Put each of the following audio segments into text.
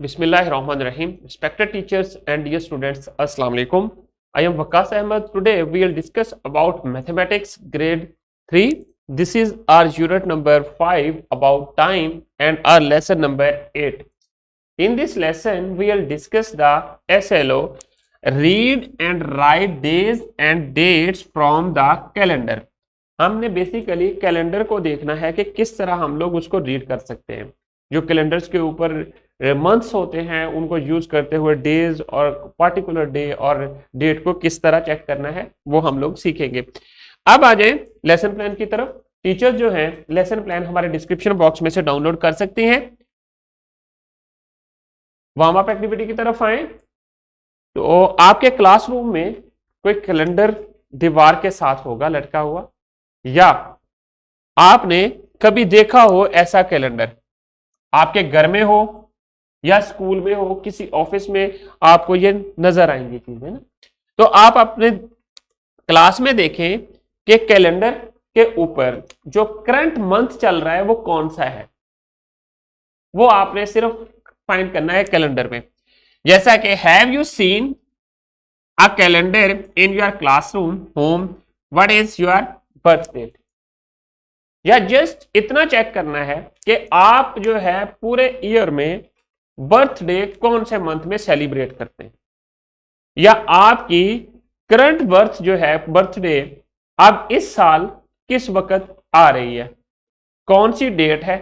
Bismillahirrahmanirrahim. Respected teachers and dear students, Assalamu alaikum. I am Waqas Ahmed. Today we will discuss about mathematics grade 3. This is our unit number 5 about time and our lesson number 8. In this lesson we will discuss the SLO, read and write days and dates from the calendar. हमने basically calendar को देखना है कि किस तरह हम लोग उसको रीड कर सकते हैं। जो कैलेंडर्स के ऊपर मंथ्स होते हैं उनको यूज करते हुए डेज और पार्टिकुलर डे और डेट को किस तरह चेक करना है वो हम लोग सीखेंगे। अब आ जाए लेसन प्लान की तरफ। टीचर जो हैं लेसन प्लान हमारे डिस्क्रिप्शन बॉक्स में से डाउनलोड कर सकती हैं। वार्म अप एक्टिविटी की तरफ आए तो आपके क्लासरूम में कोई कैलेंडर दीवार के साथ होगा लटका हुआ, या आपने कभी देखा हो ऐसा कैलेंडर, आपके घर में हो या स्कूल में हो, किसी ऑफिस में आपको ये नजर आएंगी चीजें ना। तो आप अपने क्लास में देखें कि कैलेंडर के ऊपर जो करंट मंथ चल रहा है वो कौन सा है, वो आपने सिर्फ फाइंड करना है कैलेंडर में। जैसा कि have you seen a calendar in your classroom home, what is your birth date, या जस्ट इतना चेक करना है कि आप जो है पूरे ईयर में बर्थडे कौन से मंथ में सेलिब्रेट करते हैं, या आपकी करंट बर्थ जो है बर्थडे अब इस साल किस वक्त आ रही है, कौन सी डेट है,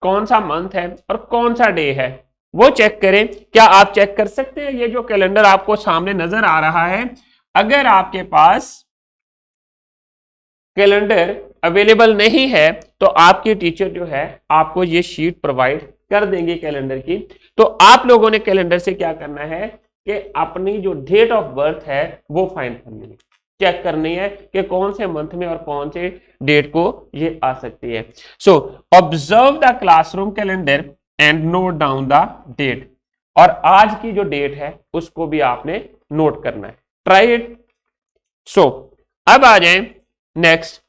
कौन सा मंथ है और कौन सा डे है, वो चेक करें। क्या आप चेक कर सकते हैं? ये जो कैलेंडर आपको सामने नजर आ रहा है, अगर आपके पास कैलेंडर अवेलेबल नहीं है तो आपके टीचर जो है आपको ये शीट प्रोवाइड कर देंगे कैलेंडर की। तो आप लोगों ने कैलेंडर से क्या करना है कि अपनी जो डेट ऑफ बर्थ है वो फाइंड करनी है, चेक करनी है कि कौन से मंथ में और कौन से डेट को ये आ सकती है। So observe the classroom calendar and note down the date, और आज की जो डेट है उसको भी आपने नोट करना है। Try it. सो अब आ जाए नेक्स्ट,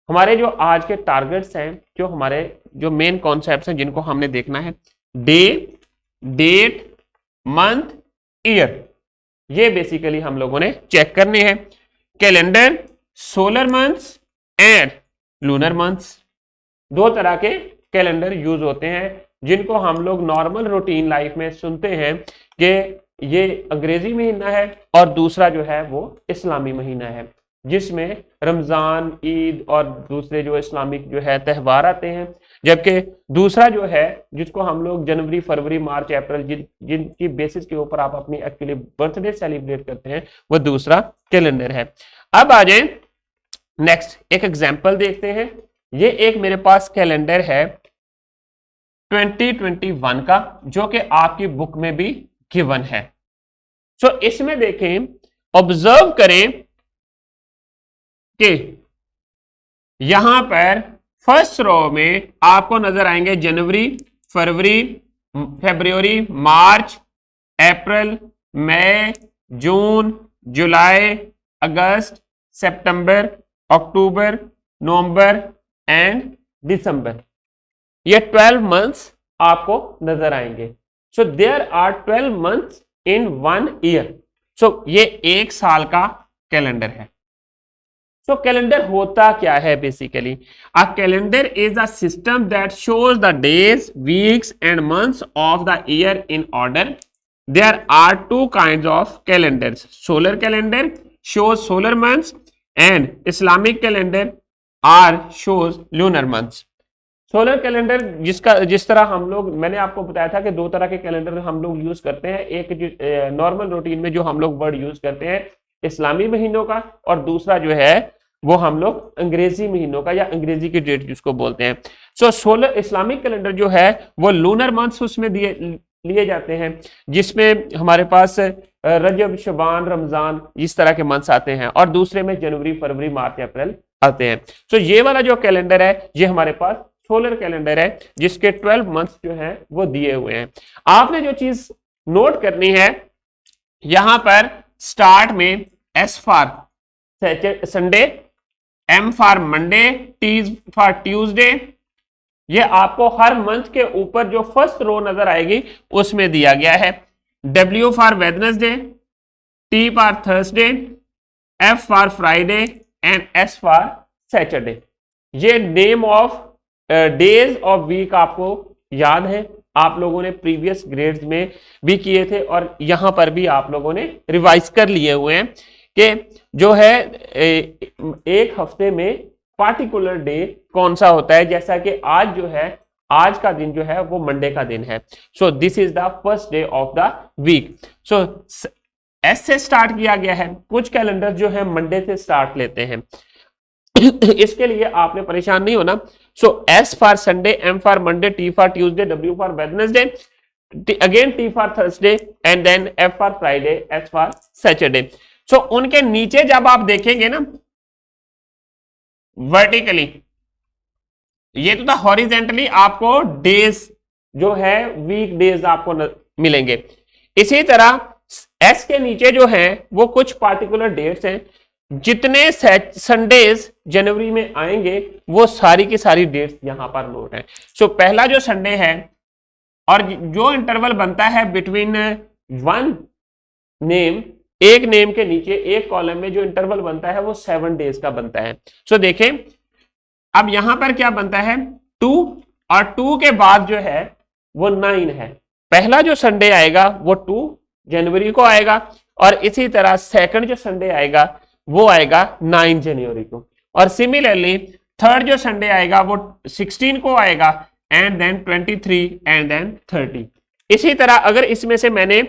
हमारे जो आज के टारगेट्स हैं, जो हमारे जो मेन कॉन्सेप्ट्स हैं जिनको हमने देखना है, डे, डेट, मंथ, ईयर, ये बेसिकली हम लोगों ने चेक करने हैं। Calendar, solar months and lunar months, दो तरह के कैलेंडर यूज होते हैं जिनको हम लोग नॉर्मल रूटीन लाइफ में सुनते हैं कि ये अंग्रेजी महीना है और दूसरा जो है वो इस्लामी महीना है, जिसमें रमजान, ईद और दूसरे जो इस्लामिक जो है त्यौहार आते हैं। जबकि दूसरा जो है जिसको हम लोग जनवरी, फरवरी, मार्च, अप्रैल, जिनकी बेसिस के ऊपर आप अपनी एक्चुअली बर्थडे सेलिब्रेट करते हैं, वो दूसरा कैलेंडर है। अब आ जाए नेक्स्ट, एक एग्जांपल देखते हैं। ये एक मेरे पास कैलेंडर है 2021 का, जो कि आपकी बुक में भी गिवन है। सो इसमें देखें, ऑब्जर्व करें कि यहां पर फर्स्ट रो में आपको नजर आएंगे जनवरी, फरवरी, फरवरी, मार्च, अप्रैल, मई, जून, जुलाई, अगस्त, सितंबर, अक्टूबर, नवंबर एंड दिसंबर। ये 12 मंथ्स आपको नजर आएंगे। So there are 12 months in 1 year. So ये एक साल का कैलेंडर है। So calendar होता क्या है basically? A calendar is a system that shows the days, weeks and months of the year in order. There are two kinds of calendars. Solar calendar shows solar months and Islamic calendar shows lunar months. Solar calendar जिस तरह हम लोग, मैंने आपको बताया था कि दो तरह के कैलेंडर हम लोग यूज करते हैं। एक नॉर्मल रूटीन में जो हम लोग वर्ड यूज करते हैं इस्लामी महीनों का, और दूसरा जो है वो हम लोग अंग्रेजी महीनों का या अंग्रेजी की डेट जिसको बोलते हैं। सो सोलर इस्लामिक कैलेंडर जो है वो लूनर मंथ्स उसमें लिए जाते हैं, जिसमें हमारे पास रजब, शबान, रमजान इस तरह के मंथ्स आते हैं, और दूसरे में जनवरी, फरवरी, मार्च, अप्रैल आते हैं। सो ये वाला जो कैलेंडर है ये हमारे पास सोलर कैलेंडर है, जिसके 12 मंथ्स जो हैं वो दिए हुए हैं। आपने जो चीज नोट करनी है, यहां पर स्टार्ट में S for Sunday, M for Monday, T for Tuesday, ये आपको हर मंथ के ऊपर जो फर्स्ट रो नजर आएगी उसमें दिया गया है। W for Wednesday, T for Thursday, F for Friday and S for Saturday. ये name of days of week आपको याद है, आप लोगों ने प्रीवियस ग्रेड्स में भी किए थे और यहां पर भी आप लोगों ने रिवाइज कर लिए हुए हैं कि जो है एक हफ्ते में पार्टिकुलर डे कौन सा होता है। जैसा कि आज जो है, आज का दिन जो है वो मंडे का दिन है। So this is the first day of the week. So एस से स्टार्ट किया गया है। कुछ कैलेंडर जो है मंडे से स्टार्ट लेते हैं इसके लिए आपने परेशान नहीं होना। So S for Sunday, M for Monday, T for Tuesday, W for Wednesday, again T for Thursday and then F for Friday, S for Saturday. So उनके नीचे जब आप देखेंगे ना वर्टिकली, ये तो था हॉरिजेंटली आपको डेज जो है वीक डेज आपको मिलेंगे। इसी तरह एस के नीचे जो है वो कुछ पार्टिकुलर डेट्स हैं, जितने संडेज जनवरी में आएंगे वो सारी की सारी डेट्स यहां पर नोट है। सो पहला जो संडे है और जो इंटरवल बनता है बिटवीन वन नेम, एक नेम के नीचे एक कॉलम में जो इंटरवल बनता है वो 7 डेज का बनता है। सो देखें अब यहां पर क्या बनता है 2, और 2 के बाद जो है वो 9 है। पहला जो संडे आएगा वो 2 जनवरी को आएगा और इसी तरह सेकंड जो संडे आएगा वो आएगा 9 जनवरी को, और सिमिलरली थर्ड जो संडे आएगा वो 16 को आएगा एंड देन 23 एंड देन 30। इसी तरह अगर इसमें से मैंने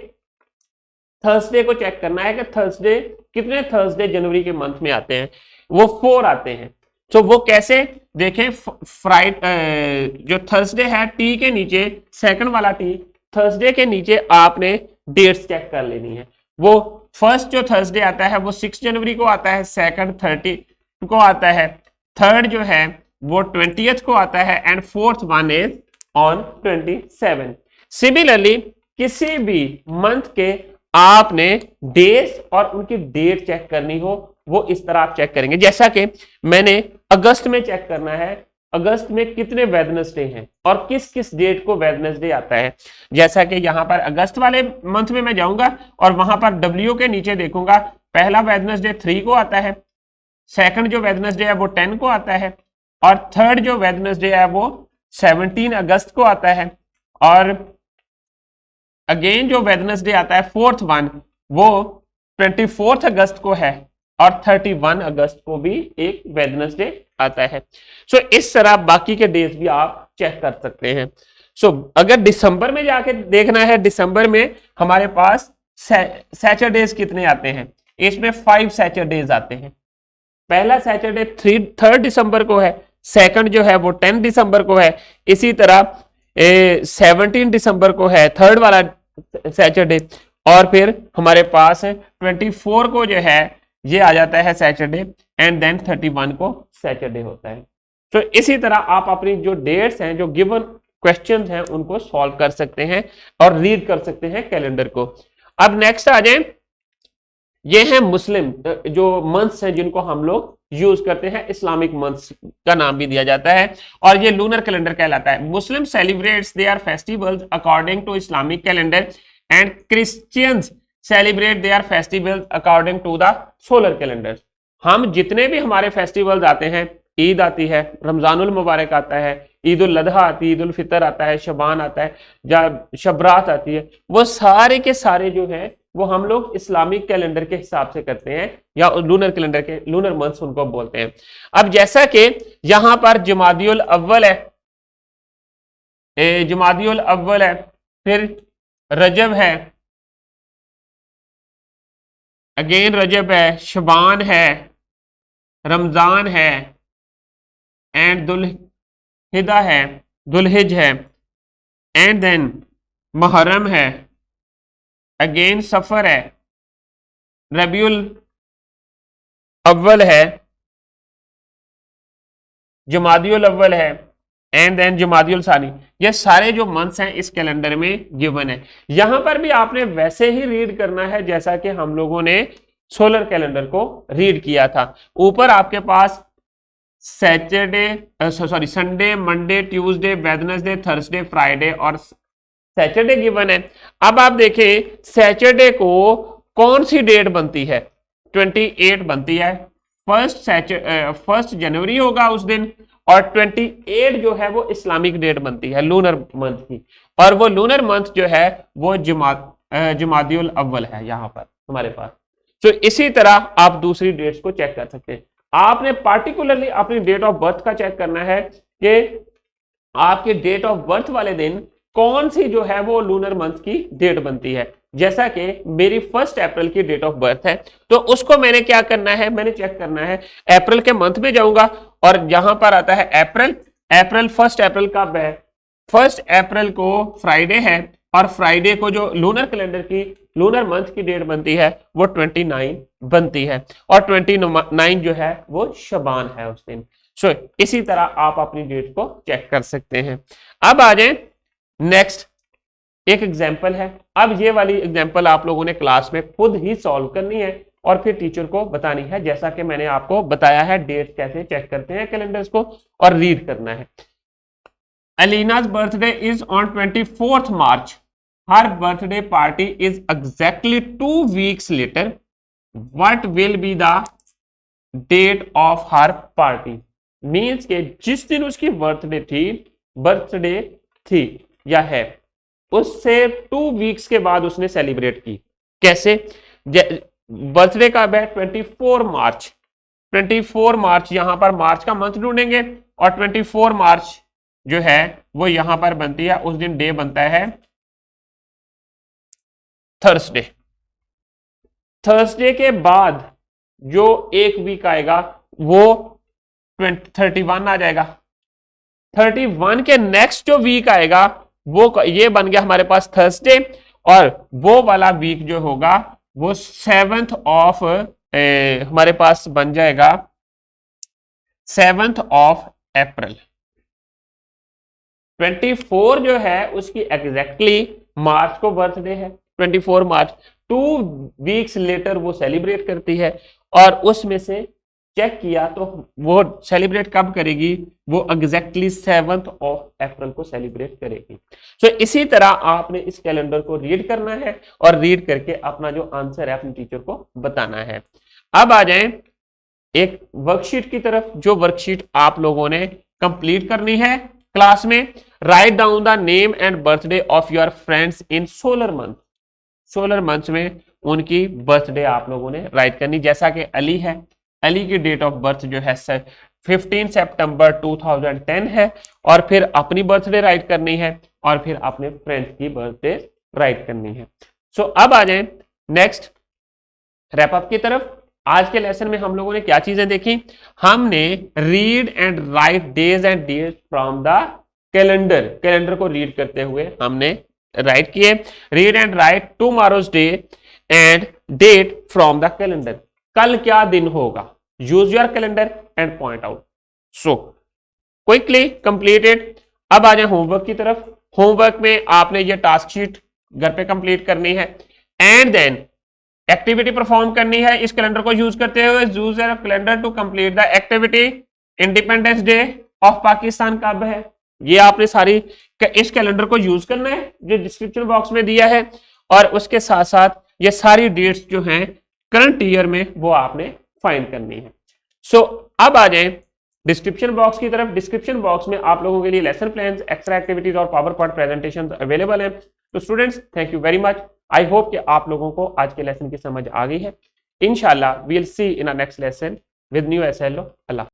थर्सडे को चेक करना है कि थर्सडे कितने थर्सडे जनवरी के मंथ में आते हैं, वो 4 आते हैं। तो वो कैसे देखें, फ्राइडे जो थर्सडे है टी के नीचे सेकंड वाला टी, थर्सडे के नीचे आपने डेट्स चेक कर लेनी है। वो फर्स्ट जो थर्सडे आता है वो 6 जनवरी को आता है, सेकंड 30 को आता है, थर्ड जो है वो 20th को आता है and fourth one is on 27। Similarly किसी भी मंथ के आपने डेज और उनकी डेट चेक करनी हो वो इस तरह आप चेक करेंगे। जैसा कि मैंने अगस्त में चेक करना है, अगस्त में कितने वेडनेसडे हैं और किस किस डेट को वेडनेसडे आता है। जैसा कि यहां पर अगस्त वाले मंथ में मैं जाऊंगा और वहां पर डब्ल्यू के नीचे देखूंगा, पहला वेडनेसडे 3 को आता है, सेकंड जो वेडनेसडे है वो 10 को आता है और थर्ड जो वेडनेसडे है वो 17 अगस्त को आता है, और अगेन जो वेडनेसडे आता है फोर्थ वन वो 24 अगस्त को है और 31 अगस्त को भी एक वेडनेसडे आता है। सो इस तरह बाकी के डेज भी आप चेक कर सकते हैं। सो अगर दिसंबर में जाके देखना है, दिसंबर में हमारे पास सैटरडेज कितने आते हैं, इसमें 5 सैटरडेज आते हैं। पहला सैटरडे 3 दिसंबर को है, सेकंड जो है वो 10 दिसंबर को है, इसी तरह 17 दिसंबर को है थर्ड वाला सैटरडे, और फिर हमारे पास 24 को जो है ये आ जाता है सैटरडे एंड देन 31 को सैटरडे होता है। तो इसी तरह आप अपनी जो डेट्स हैं, जो गिवन क्वेश्चंस हैं, उनको सॉल्व कर सकते हैं और रीड कर सकते हैं कैलेंडर को। अब नेक्स्ट आ जाए, ये हैं मुस्लिम जो मंथ्स हैं जिनको हम लोग यूज करते हैं, इस्लामिक मंथ्स का नाम भी दिया जाता है और ये लूनर कैलेंडर कहलाता है। Muslim celebrates their festivals according to Islamic calendar and Christians celebrate their festivals according to the solar calendar. हम जितने भी हमारे फेस्टिवल्स आते हैं, ईद आती है, रमजानुल मुबारक आता है, ईद उल अजहा आती है, ईद उल फितर आता है, शबान आता है, शबरात आती है, वो सारे के सारे जो है वो हम लोग इस्लामिक कैलेंडर के हिसाब से करते हैं या लूनर कैलेंडर के, लूनर मंथ्स उनको बोलते हैं। अब जैसा कि यहां पर जमादियुल अव्वल है, जमादियुल अव्वल है, फिर रजब है, अगेन रजब है, शबान है, रमजान है एंड दुल्हिदा है, दुल्हिज है एंड देन मुहर्रम है, अगेन सफर है, रबीउल अव्वल है, जमादियुल अव्वल है एंड देन जमादियुल सानी। ये सारे जो मंथ्स हैं इस कैलेंडर में गिवन है। यहां पर भी आपने वैसे ही रीड करना है जैसा कि हम लोगों ने सोलर कैलेंडर को रीड किया था। ऊपर आपके पास Saturday sorry Sunday, Monday, Tuesday, Wednesday, Thursday, Friday और सैटरडे गिवन है। अब आप देखें सैटरडे को कौन सी डेट बनती है, 28 बनती है। फर्स्ट जनवरी होगा उस दिन, और 28 जो है वो इस्लामिक डेट बनती है लूनर मंथ की, और वो लूनर मंथ जो है वो जुमादियुल अव्वल है यहाँ पर हमारे पास। तो इसी तरह आप दूसरी डेट्स को चेक कर सकते हैं। आपने पार्टिकुलरली अपनी डेट ऑफ बर्थ का चेक करना है कि आपके डेट ऑफ बर्थ वाले दिन कौन सी जो है वो लूनर मंथ की डेट बनती है। जैसा कि मेरी 1 अप्रैल की डेट ऑफ बर्थ है, तो उसको मैंने क्या करना है, मैंने चेक करना है अप्रैल के मंथ में जाऊंगा, और यहां पर आता है अप्रैल। 1 अप्रैल कब है, 1 अप्रैल को फ्राइडे है, और फ्राइडे को जो लूनर कैलेंडर की लूनर मंथ की डेट बनती है वो 29 बनती है, और 29 जो है वो शबान है उस दिन। सो इसी तरह आप अपनी डेट को चेक कर सकते हैं। अब आ जाए नेक्स्ट, एक एग्जाम्पल है। अब ये वाली एग्जाम्पल आप लोगों ने क्लास में खुद ही सॉल्व करनी है और फिर टीचर को बतानी है, जैसा कि मैंने आपको बताया है डेट कैसे चेक करते हैं कैलेंडर्स को, और रीड करना है। Alina's birthday is on 24th March. Her birthday party is exactly 2 weeks later. What will be the date of her party? Means के जिस दिन उसकी बर्थडे थी या है, उससे 2 वीक्स के बाद उसने सेलिब्रेट की। कैसे? बर्थडे का है 24 मार्च। 24 मार्च, यहां पर मार्च का मंथ ढूंढेंगे, और 24 मार्च जो है वो यहां पर बनती है, उस दिन डे बनता है थर्सडे। थर्सडे के बाद जो एक वीक आएगा वो 31 आ जाएगा। 31 के नेक्स्ट जो वीक आएगा वो ये बन गया हमारे पास थर्सडे, और वो वाला वीक जो होगा वो 7th ऑफ हमारे पास बन जाएगा 7th ऑफ अप्रैल। 24 जो है उसकी एग्जैक्टली मार्च को बर्थडे है, 24 मार्च। 2 वीक्स लेटर वो सेलिब्रेट करती है, और उसमें से चेक किया तो वो सेलिब्रेट कब करेगी, वो एग्जैक्टली 7th ऑफ अप्रैल को सेलिब्रेट करेगी। सो इसी तरह आपने इस कैलेंडर को रीड करना है, और रीड करके अपना जो आंसर है अपने टीचर को बताना है। अब आ जाएं एक वर्कशीट की तरफ, जो वर्कशीट आप लोगों ने कंप्लीट करनी है क्लास में। Write down the name and birthday of your friends in solar month. Solar month में उनकी बर्थडे आप लोगों ने राइट करनी। जैसा कि अली है, अली की डेट ऑफ बर्थ जो है 15 सितंबर 2010 है, और फिर अपनी बर्थडे राइट करनी है, और फिर अपने फ्रेंड्स की बर्थडे राइट करनी है। सो अब आ जाएं नेक्स्ट रैप अप की तरफ। आज के लेसन में हम लोगों ने क्या चीजें देखी, हमने read and write days and dates from the calendar. Calendar को रीड करते हुए हमने राइट किए, read and write tomorrow's day and date from the calendar. कल क्या दिन होगा, use your calendar and point out. So quickly completed. अब आ जाए होमवर्क की तरफ। होमवर्क में आपने ये टास्क शीट घर पे कंप्लीट करनी है, एंड देन एक्टिविटी परफॉर्म करनी है इस कैलेंडर को यूज करते हुए। Use your calendar to complete the activity. Independence day of Pakistan कब है, ये आपने सारी इस कैलेंडर को यूज करना है जो डिस्क्रिप्शन बॉक्स में दिया है, और उसके साथ साथ ये सारी डेट्स जो हैं करंट ईयर में वो आपने फाइंड करनी है। सो अब आ जाएं डिस्क्रिप्शन बॉक्स की तरफ। डिस्क्रिप्शन बॉक्स में आप लोगों के लिए लेसन प्लान्स, एक्स्ट्रा एक्टिविटीज और पावर पॉइंट प्रेजेंटेशन अवेलेबल है। तो students, thank you very much. I hope कि आप लोगों को आज के लेसन की समझ आ गई है। इंशाल्लाह we will see in a next lesson with new SLO. Allah.